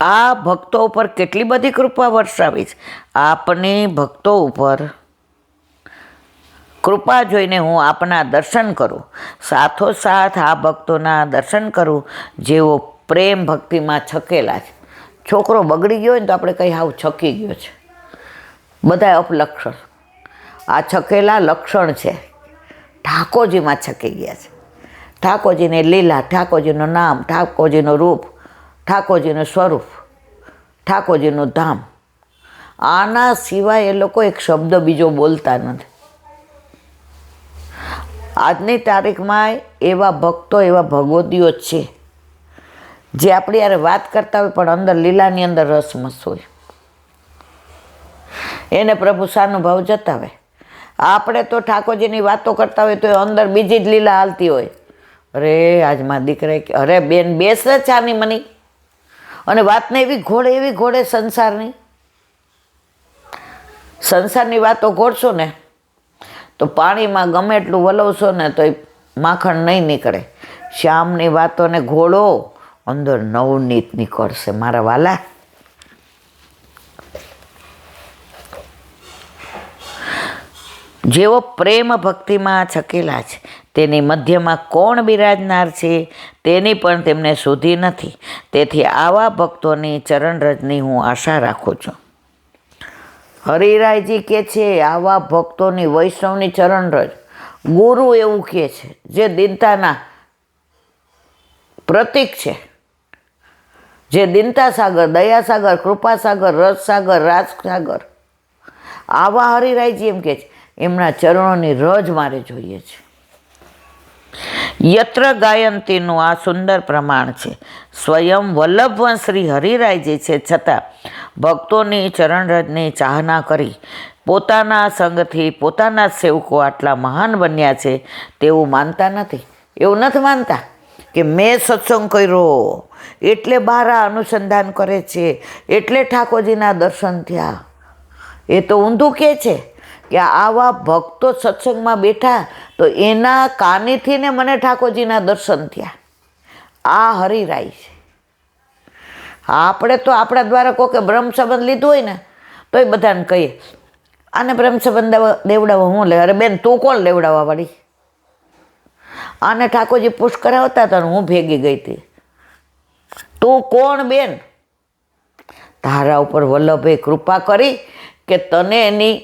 આ ભક્તો ઉપર કેટલી બધી કૃપા વરસાવી છે. આપની ભક્તો ઉપર કૃપા જોઈને હું આપના દર્શન કરું, સાથોસાથ આ ભક્તોના દર્શન કરું જેઓ પ્રેમ ભક્તિમાં છકેલા છે. છોકરો બગડી ગયો હોય ને તો આપણે કંઈ હાવ છકી ગયો છે, બધા અપલક્ષણ. આ છકેલા લક્ષણ છે, ઠાકોરજીમાં છકી ગયા છે. ઠાકોરજીને લીલા, ઠાકોરજીનું નામ, ઠાકોરજીનું રૂપ, ઠાકોરજીનું સ્વરૂપ, ઠાકોરજીનું ધામ. આના સિવાય એ લોકો એક શબ્દ બીજો બોલતા નથી. આજની તારીખમાં એવા ભક્તો, એવા ભગવતીઓ છે જે આપણી યારે વાત કરતા હોય પણ અંદર લીલાની અંદર રસમસ હોય. એને પ્રભુ સાનુભાવ જતાવે. આપણે તો ઠાકોરજીની વાતો કરતા હોય તો અંદર બીજી જ લીલા હાલતી હોય. અરે આજમાં દીકરા કે અરે બેન બેસ ચાની મની, અને વાતને એવી ઘોડે સંસારની વાતો ઘોડશો ને તો પાણીમાં ગમે એટલું વલવશો ને તો માખણ નહીં નીકળે. શ્યામની વાતોને ઘોડો, અંદર નવનીત નીકળશે મારા વાલા. જેઓ પ્રેમ ભક્તિમાં છકેલા છે તેની મધ્યમાં કોણ બિરાજનાર છે તેની પણ તેમને સુધી નથી. તેથી આવા ભક્તોની ચરણરજની હું આશા રાખું છું. હરિરાયજી કહે છે આવા ભક્તોની, વૈષ્ણવની ચરણરજ. ગુરુ એવું કહે છે જે દીનતાના પ્રતીક છે, જે દીનતા સાગર, દયાસાગર, કૃપાસાગર, રસસાગર, રાજસાગર. આવા હરિરાયજી એમ કહે છે એમના ચરણોની રજ મારે જોઈએ છે. યત્ર ગાયંતીનું આ સુંદર પ્રમાણ છે. સ્વયં વલ્લભવન શ્રી હરિરાયજી છે છતાં ભક્તોની ચરણરજની ચાહના કરી પોતાના સંગથી પોતાના જ સેવકો આટલા મહાન બન્યા છે તેવું માનતા નથી. એવું નથી માનતા કે મેં સત્સંગ કર્યો એટલે બારા અનુસંધાન કરે છે એટલે ઠાકોરજીના દર્શન થયા. એ તો ઊંધું કહે છે કે આવા ભક્તો સત્સંગમાં બેઠા તો એના કાનેથી ને મને ઠાકોરજીના દર્શન થયા. આ હરિરાય છે. આપણે તો આપણા દ્વારા કોકે બ્રહ્મ સંબંધ લીધું હોય ને તો એ બધાને કહીએ આને બ્રહ્મ સંબંધ દેવડાવવા હું લે. અરે બેન તું કોણ લેવડાવવા વાળી? આને ઠાકોરજી પુશ કરાવતા હતા હું ભેગી ગઈ હતી. તું કોણ બેન? તારા ઉપર વલ્લભે કૃપા કરી કે તને એની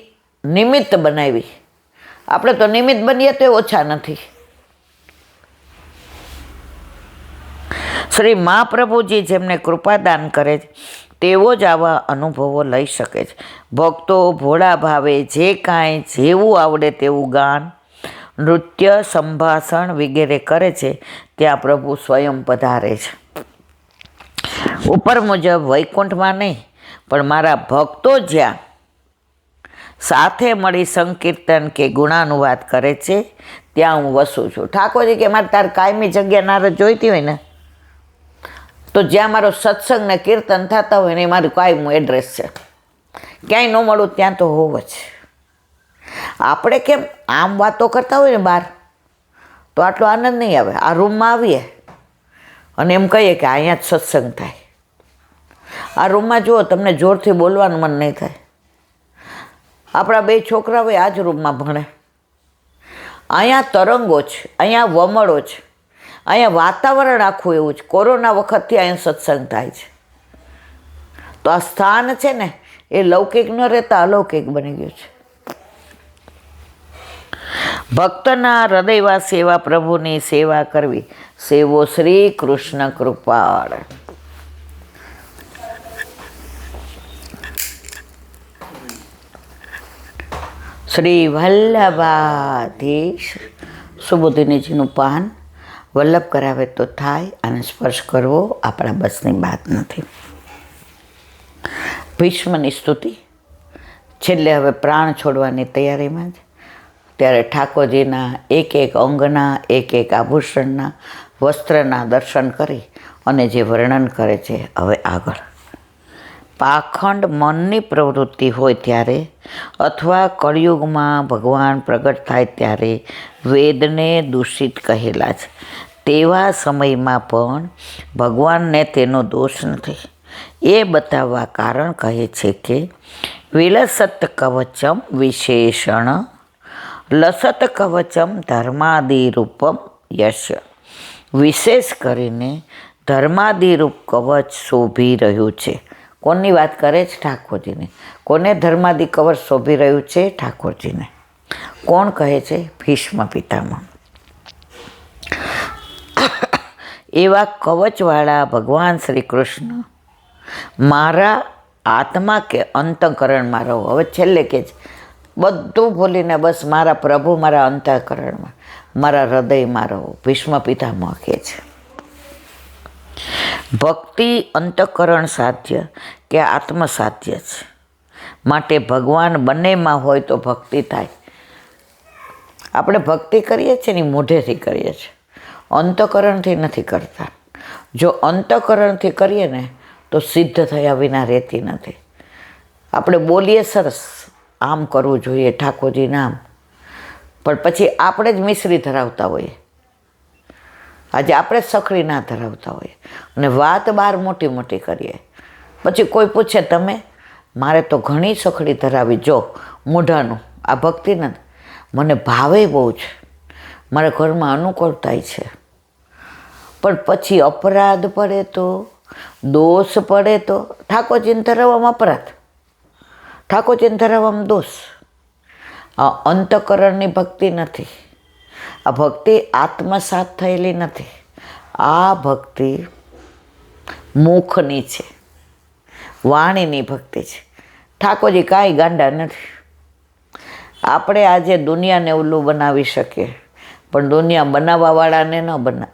નિમિત્ત બનાવી. આપણે તો નિમિત્ત બનીએ તો ઓછા નથી. શ્રી મહાપ્રભુજી જેમને કૃપાદાન કરે છે તેવો જ આવા અનુભવો લઈ શકે છે. ભક્તો ભોળા ભાવે જે કાંઈ જેવું આવડે તેવું ગાન, નૃત્ય, સંભાષણ વગેરે કરે છે ત્યાં પ્રભુ સ્વયં પધારે છે. ઉપર મુજબ વૈકુંઠમાં નહીં પણ મારા ભક્તો જ્યાં સાથે મળી સંકીર્તન કે ગુણાનુવાદ કરે છે ત્યાં હું વસું છું. ઠાકોરજી કે મારે તાર કાયમી જગ્યા નારદ જોઈતી હોય ને તો જ્યાં મારો સત્સંગ ને કીર્તન થતા હોય ને એ મારું કાયમનું એડ્રેસ છે. ક્યાંય ન મળું ત્યાં તો હોવ જ. આપણે કેમ આમ વાતો કરતા હોય ને બહાર તો આટલો આનંદ નહીં આવે. આ રૂમમાં આવીએ અને એમ કહીએ કે અહીંયા જ સત્સંગ થાય. આ રૂમમાં જુઓ તમને જોરથી બોલવાનું મન નહીં થાય. આપણા બે છોકરા હોય આ જ રૂમમાં ભણે. અહીંયા તરંગો છે, અહીંયા વમળો છે, અહીંયા વાતાવરણ આખું એવું છે. કોરોના વખતથી અહીંયા સત્સંગ થાય છે. તો આ સ્થાન છે ને એ લૌકિક ન રહેતા અલૌકિક બની ગયું છે. ભક્તના હૃદયવાસી એવા પ્રભુની સેવા કરવી સેવો શ્રી કૃષ્ણ કૃપાળ. શ્રી વલ્લભાધીશ સુબોધિનીજીનું પાન વલ્લભ કરાવે તો થાય અને સ્પર્શ કરવો આપણા બસની વાત નથી. ભીષ્મની સ્તુતિ છેલ્લે હવે પ્રાણ છોડવાની તૈયારીમાં જ. ત્યારે ઠાકોરજીના એક એક અંગના, એક એક આભૂષણના, વસ્ત્રના દર્શન કરી અને જે વર્ણન કરે છે હવે આગળ. પાખંડ મનની પ્રવૃત્તિ હોય ત્યારે અથવા કળિયુગમાં ભગવાન પ્રગટ થાય ત્યારે વેદને દૂષિત કહેલા છે. તેવા સમયમાં પણ ભગવાનને તેનો દોષ નથી. એ બતાવવા કારણ કહે છે કે વિલસત કવચમ વિશેષણ લસત કવચમ ધર્માદિરૂપમ યશ. વિશેષ કરીને ધર્માદિરૂપ કવચ શોભી રહ્યું છે. કોની વાત કરે છે? ઠાકોરજીને. કોને ધર્માદિ કવચ શોભી રહ્યું છે? ઠાકોરજીને. કોણ કહે છે? ભીષ્મ પિતામહ. એવા કવચવાળા ભગવાન શ્રી કૃષ્ણ મારા આત્મા કે અંતઃકરણમાં રહો. હવે છેલ્લે કે છે બધું ભૂલીને બસ મારા પ્રભુ મારા અંતઃકરણમાં, મારા હૃદયમાં રહો. ભીષ્મ પિતામહ કહે છે. ભક્તિ અંતઃકરણ સાધ્ય કે આત્મ સાધ્ય છે. માટે ભગવાન બંનેમાં હોય તો ભક્તિ થાય. આપણે ભક્તિ કરીએ છીએ ને મોઢેથી કરીએ છીએ, અંતઃકરણથી નથી કરતા. જો અંતઃકરણથી કરીએ ને તો સિદ્ધ થયા વિના રહેતી નથી. આપણે બોલીએ સરસ, આમ કરવું જોઈએ ઠાકોરજી નામ, પણ પછી આપણે જ મિશ્રી ધરાવતા હોઈએ. આજે આપણે જ સખડી ના ધરાવતા હોઈએ અને વાત બહાર મોટી મોટી કરીએ. પછી કોઈ પૂછે તમે, મારે તો ઘણી સખડી ધરાવી, જો મોઢાનું. આ ભક્તિ નથી. મને ભાવે બહુ છે, મારા ઘરમાં અનુકૂળતા છે, પણ પછી અપરાધ પડે તો, દોષ પડે તો ઠાકોરજીને ધરાવવામાં અપરાધ, ઠાકોરજીને ધરાવવામાં દોષ. આ અંતઃકરણની ભક્તિ નથી. આ ભક્તિ આત્મસાત થયેલી નથી. આ ભક્તિ મુખની છે, વાણીની ભક્તિ છે. ઠાકોરજી કાંઈ ગાંડા નથી. આપણે આજે દુનિયાને ઉલ્લું બનાવી શકીએ, પણ દુનિયા બનાવવાવાળાને ન બનાવ.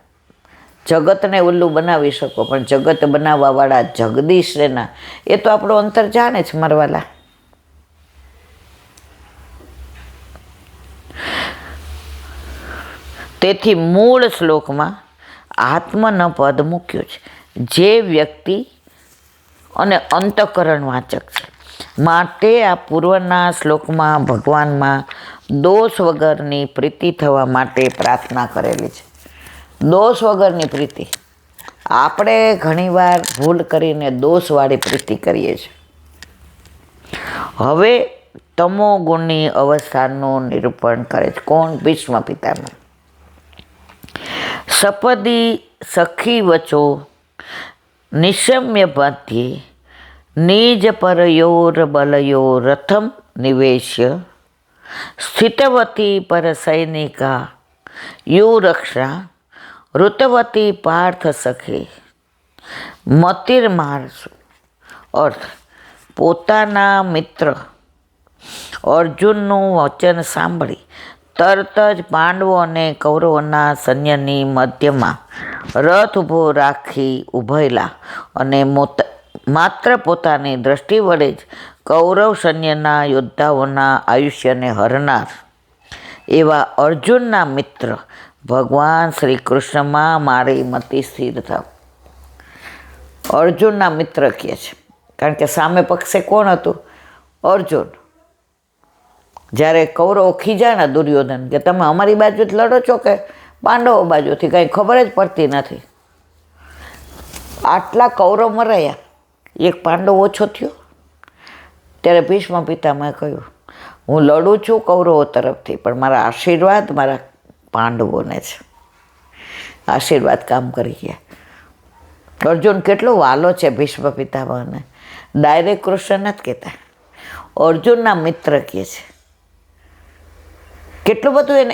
જગતને ઉલ્લું બનાવી શકો, પણ જગત બનાવવાવાળા જગદીશના એ તો આપણો અંતર જાણે છે મારવાલા. તેથી મૂળ શ્લોકમાં આત્મન પદ મૂક્યું છે. જે વ્યક્તિ અને અંતઃકરણ વાચક છે. માટે આ પૂર્વના શ્લોકમાં ભગવાનમાં દોષ વગરની પ્રીતિ થવા માટે પ્રાર્થના કરેલી છે. દોષ વગરની પ્રીતિ. આપણે ઘણીવાર ભૂલ કરીને દોષવાળી પ્રીતિ કરીએ છીએ. હવે તમો ગુણની અવસ્થાનું નિરૂપણ કરે છે. કોણ? ભીષ્મ પિતામહ. સપદી સખી વચો નિશમ્ય બાધ્યે નિજ પરયોર બલયો રથમ નિવેશ્ય સ્થિતવતી પર સૈનિકા યુરક્ષા ઋતવતી પાર્થ સખે મતિર્મારસુ. અર્થ: પોતાના મિત્ર અર્જુનનું વચન સાંભળી તરત જ પાંડવો અને કૌરવોના સૈન્યની મધ્યમાં રથ ઊભો રાખી ઊભેલા અને માત્ર પોતાની દ્રષ્ટિ વડે જ કૌરવ સૈન્યના યોદ્ધાઓના આયુષ્યને હરનાર એવા અર્જુનના મિત્ર ભગવાન શ્રી કૃષ્ણમાં મારી મતિ સ્થિર થાવ. અર્જુનના મિત્ર કહે છે, કારણ કે સામે પક્ષે કોણ હતું? અર્જુન. જ્યારે કૌરવો ખીજાણા દુર્યોધન કે તમે અમારી બાજુ જ લડો છો કે પાંડવો બાજુથી, કંઈ ખબર જ પડતી નથી. આટલા કૌરવ મરાયા, એક પાંડવ ઓછો થયો. ત્યારે ભીષ્મ પિતામહે કહ્યું, હું લડું છું કૌરવો તરફથી, પણ મારા આશીર્વાદ મારા પાંડવોને છે. આશીર્વાદ કામ કરી ગયા. અર્જુન કેટલો વાલો છે ભીષ્મ પિતામહને. ડાયરેક્ટ કૃષ્ણ નથી કહેતા, અર્જુનના મિત્ર કહે છે. કેટલું બધું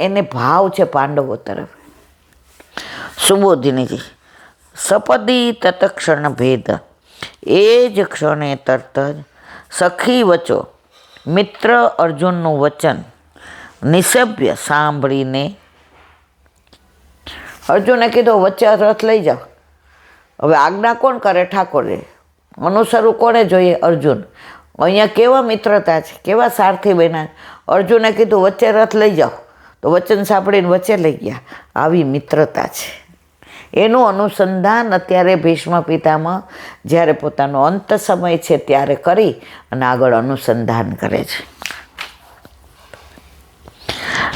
એને ભાવ છે પાંડવો તરફ. સુબોધિનીજી. સપદી તત્ક્ષણ ભેદ. એ જ ક્ષણે તરત જ સખી વચો મિત્ર અર્જુનનું વચન નિસભ્ય સાંભળીને અર્જુને કીધું વચ્ચે રથ લઈ જાઓ. હવે આજ્ઞા કોણ કરે? ઠાકોરે. અનુસરવું કોને જોઈએ? અર્જુન. અહીંયા કેવા મિત્રતા છે, કેવા સારથી બન્યા. અર્જુને કીધું વચ્ચે રથ લઈ જાઓ, તો વચન સાંભળીને વચ્ચે લઈ ગયા. આવી મિત્રતા છે. એનું અનુસંધાન અત્યારે ભીષ્મ પિતામહ જ્યારે પોતાનો અંત સમય છે ત્યારે કરી અને આગળ અનુસંધાન કરે છે.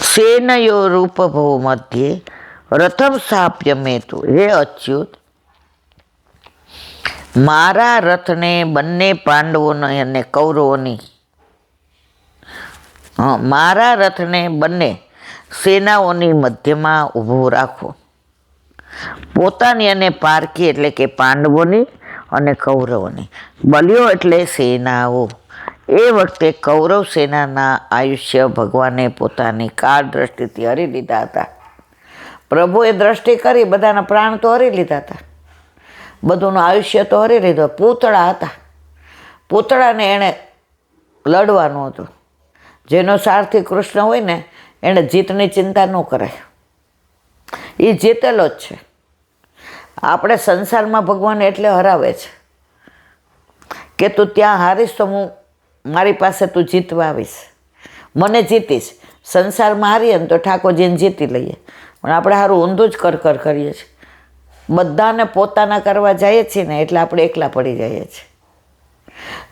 સેનયો રૂપભો મધ્યે રથમ સ્થાપ્ય મેતુ. હે અચ્યુત, મારા રથને બંને પાંડવોની અને કૌરવોની મારા રથને બંને સેનાઓની મધ્યમાં ઊભો રાખો. પોતાની અને પારકી એટલે કે પાંડવોની અને કૌરવોની. બલ્યો એટલે સેનાઓ. એ વખતે કૌરવ સેનાના આયુષ્ય ભગવાને પોતાની કાળ દ્રષ્ટિથી હરી લીધા હતા. પ્રભુએ દ્રષ્ટિ કરી, બધાના પ્રાણ તો હરી લીધા હતા, બધુંનું આયુષ્ય તો હરી લીધું. પૂતળા હતા, પૂતળાને એણે લડવાનું હતું. જેનો સારથી કૃષ્ણ હોય ને એણે જીતની ચિંતા ન કરાય, એ જીતેલો જ છે. આપણે સંસારમાં ભગવાન એટલે હરાવે છે કે તું ત્યાં હારીશ તો હું મારી પાસે તું જીતવા આવીશ, મને જીતીશ. સંસારમાં હારીએ ને તો ઠાકોરજીને જીતી લઈએ, પણ આપણે સારું ઊંધું જ કર કરીએ છીએ. બધાને પોતાના કરવા જઈએ છીએ ને એટલે આપણે એકલા પડી જઈએ છીએ.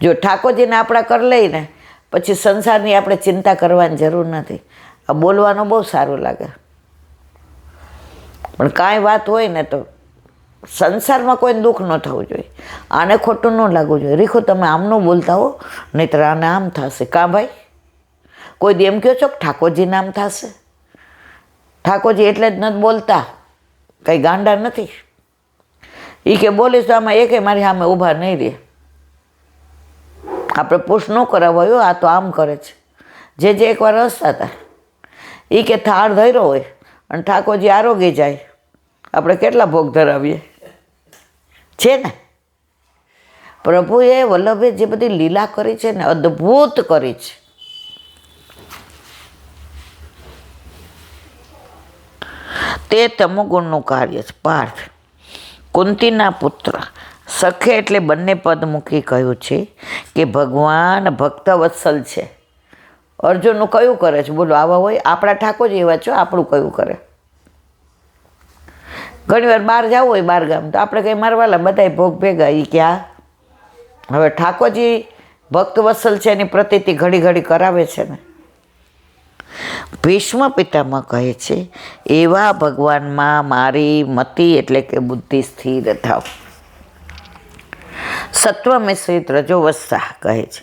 જો ઠાકોરજીને આપણા કરી લઈને પછી સંસારની આપણે ચિંતા કરવાની જરૂર નથી. આ બોલવાનું બહુ સારું લાગે, પણ કાંઈ વાત હોય ને તો સંસારમાં કોઈને દુઃખ ન થવું જોઈએ, આને ખોટું ન લાગવું જોઈએ. રીખો તમે આમનું બોલતા હો, નહીંતર આને આમ થશે. કાં ભાઈ, કોઈ દી એમ કહો છો કે ઠાકોરજીને આમ થશે? ઠાકોરજી એટલે જ નથી બોલતા, કંઈ ગાંડા નથી. એ કે બોલીશ તો આમાં એકે મારી સામે ઊભા નહીં રહે. આપણે પુશ ન કરાવાયો, આ તો આમ કરે છે. જે એકવાર હસતા હતા, એ કે થાળ ધર્યો હોય અને ઠાકોરજી આરોગી જાય, આપણે કેટલા ભોગ ધરાવીએ છે ને. પ્રભુએ વલ્લભે જે બધી લીલા કરી છે ને, અદ્ભુત કરી છે. તે તમોગુણનું કાર્ય છે. પાર્થ કુંતીના પુત્ર સખે એટલે બંને પદ મૂકી કહ્યું છે કે ભગવાન ભક્ત વત્સલ છે. અર્જુનનું કયું કરે છે બોલો? આવા હોય આપણા ઠાકોરજી એવા છો, આપણું કયું કરે? ઘણી વાર બહાર જવું હોય, બહાર ગામ, તો આપણે કંઈ મારવાલા બધા ભોગ ભેગા. એ ક્યાં હવે ઠાકોરજી ભક્ત વત્સલ છે એની પ્રતીતિ ઘડી ઘડી કરાવે છે ને. ભીષ્મ પિતામહ કહે છે એવા ભગવાનમાં મારી મતિ એટલે કે બુદ્ધિ સ્થિર થાવ. સત્વ મિશ્રિત રજોવત્સા કહે છે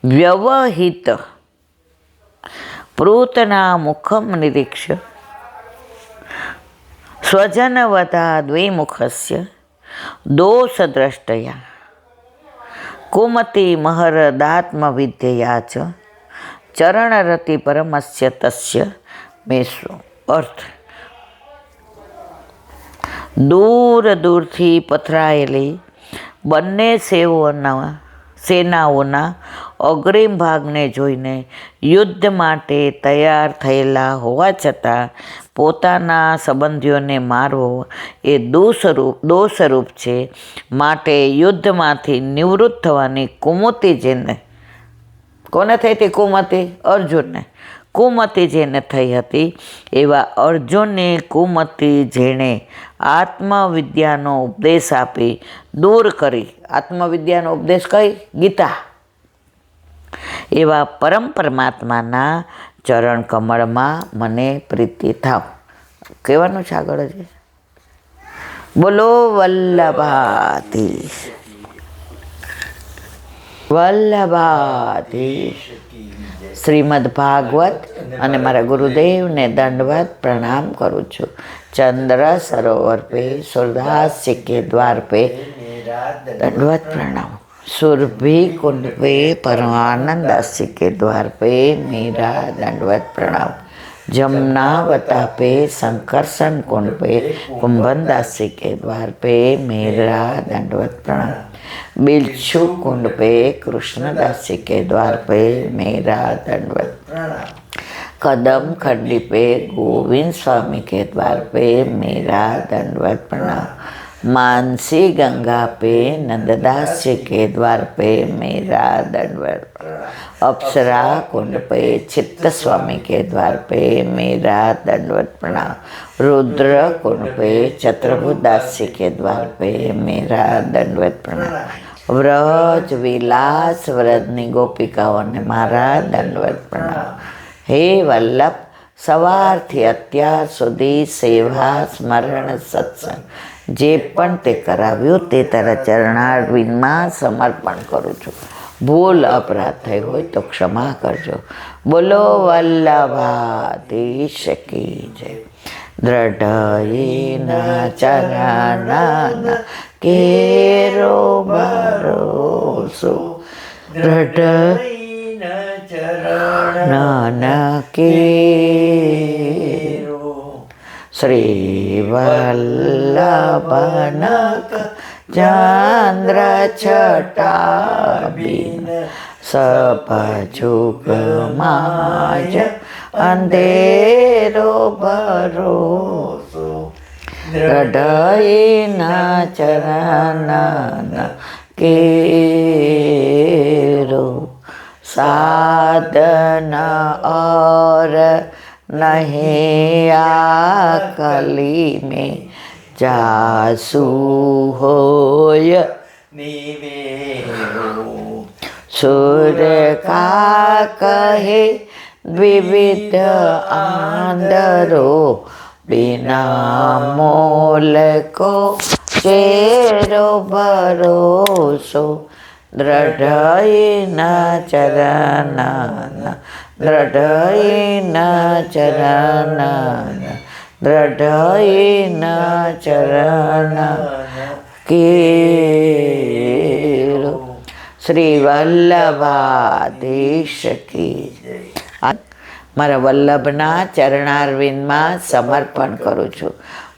વ્યવહિત પ્રૂતના મુખમ નિરીક્ષ્ય સ્વજનવતા દ્વિમુખસ્ય દોષદ્રષ્ટયા કુમતિ મહરદાત્મવિદ્યયા ચ ચરણરતિ પરમસ્ય તસ્ય મેષો. અર્થ, દૂર દૂરથી પથરાયેલી બંને સેનાઓના અગ્રિમ ભાગને જોઈને યુદ્ધ માટે તૈયાર થયેલા હોવા છતાં પોતાના સંબંધીઓને મારવો એ દોષરૂપ છે. માટે યુદ્ધમાંથી નિવૃત્ત થવાની કુમતિ જેને, કોને થઈ હતી કુમતિ? અર્જુનને. કુમતિ જેને થઈ હતી એવા અર્જુનની કુમતિ જેણે આત્મવિદ્યાનો ઉપદેશ આપી દૂર કરી. આત્મવિદ્યાનો ઉપદેશ કઈ? ગીતા. એવા પરમ પરમાત્માના ચરણ કમળમાં મને પ્રીતિ થાવ. કહેવાનું છે આગળ જ. બોલો વલ્લભાધીશ વલ્લભાધીશ. શ્રીમદ ભાગવત અને મારા ગુરુદેવને દંડવત પ્રણામ કરું છું. ચંદ્ર સરોવર પે સુરદાસ जी के द्वार पे दंडवत प्रणाम. सुरभि कुंड पे परमानंद दास जी के द्वार पे मेरा दंडवत प्रणाम. जमुनावता पे संकर्षण कुंड पे कुंभन दास जी के द्वार पे मेरा दंडवत प्रणाम. बिलछू कुंड पे कृष्णदास जी के द्वार पे मेरा दंडवत प्रणाम. कदम खड्डी पे गोविंद स्वामी के द्वार पे मेरा दंडवत प्रणाम. मानसी गंगा पे नंददास जी के द्वार पे मेरा दंडवत प्रणाम. अप्सरा कुंड पे चित्त स्वामी के द्वार पे मेरा दंडवत प्रणाम. रुद्र कुंड पे चतुर्भुदास जी के द्वार पे मेरा दंडवत प्रणाम. व्रज विलास व्रजनी गोपिकाओं ने मारा दंडवत प्रणाम. हे वल्लभ સવારથી અત્યાર સુધી સેવા સ્મરણ સત્સંગ જે પણ તે કરાવ્યું તે તારા ચરણારવિંદમાં સમર્પણ કરું છું. ભૂલ અપરાધ થઈ હોય તો ક્ષમા કરજો. બોલો વલ્લભાધીશ કી જય. દ્રઢયેના ચરણાના કેરો ભરોસો, દ્રઢયેના ચરણાના કેરો. શ્રી વલ્લભનક ચંદ્ર છટાબીન સપજુગ માજ અંધેરો ભરોસો. દ્રઢયેના ચરણાના કેરો. સાધના और नहीं आकली में जासू होय निवेरो. सूर्य का कहे विविध आंदरो, बिना मोल को चेरो भरोસો. દ્રઢયેના ચરણાના, દ્રઢયેના ચરણાના, દ્રઢયેના ચરણાના કેરો. શ્રી વલ્લભાધીશ કી જય. મારા વલ્લભના ચરણારવિંદમાં સમર્પણ કરું છું.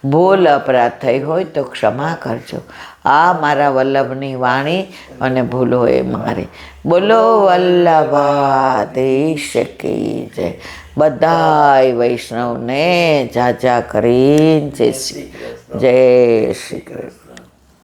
ભૂલ અપરાધ થઈ હોય તો ક્ષમા કરજો. આ મારા વલ્લભની વાણી અને ભૂલ હોય મારી. બોલો વલ્લભાધીશ કી જય. બધાય વૈષ્ણવને જાજા કરીને જય શ્રી કૃષ્ણ.